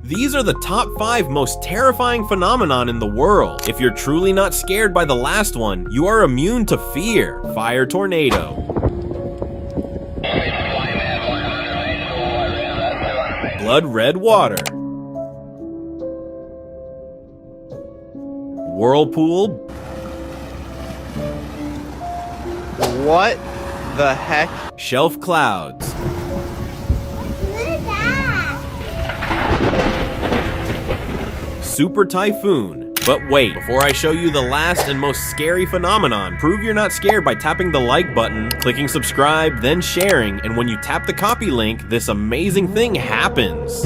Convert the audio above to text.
These are the top 5 most terrifying phenomenon in the world. If you're truly not scared by the last one, you are immune to fear. Fire tornado. Blood red water. Whirlpool. What the heck? Shelf clouds. Super typhoon. But wait, before I show you the last and most scary phenomenon, prove you're not scared by tapping the like button, clicking subscribe, then sharing, and when you tap the copy link, this amazing thing happens.